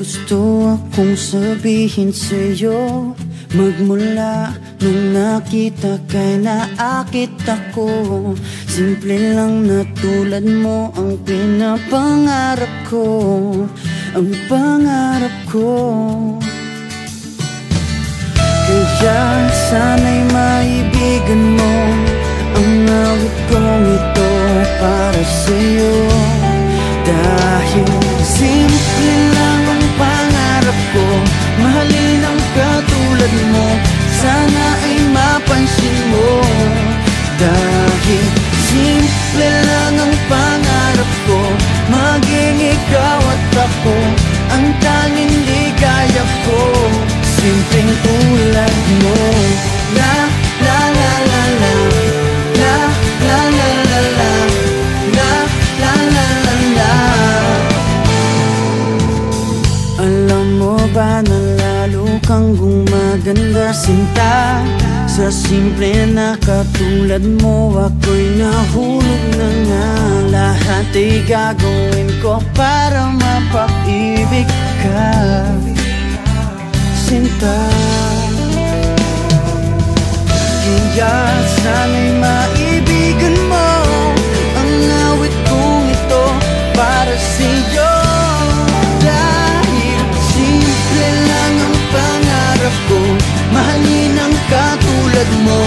gusto akong sabihin sa'yo, magmula nung nakita kay naakit ako. Simple lang na tulad mo ang pinapangarap ko, ang pangarap ko. Kaya sana'y maibigan mo ang awit kong ito para sa'yo. Dahil simple lang ang pangarap ko, mahalin ang katulad mo, sana ay mapansin mo. Dahil simple lang ang pangarap ko, maging ikaw at ako ang tanging ligaya ko. Simpleng tulad mo. La la la la la, la la la la la, la la la la la. Alam mo ba na lalo kang gumaganda, sinta, sa simple na katulad mo ako'y nahulog na nga. Lahat ay gagawin ko para mapag-ibig ka, sinta. Kaya sana'y maibigan mo ang awit kong ito para sa'yo. Dahil simple lang ang pangarap ko, mahalin ang katulad mo,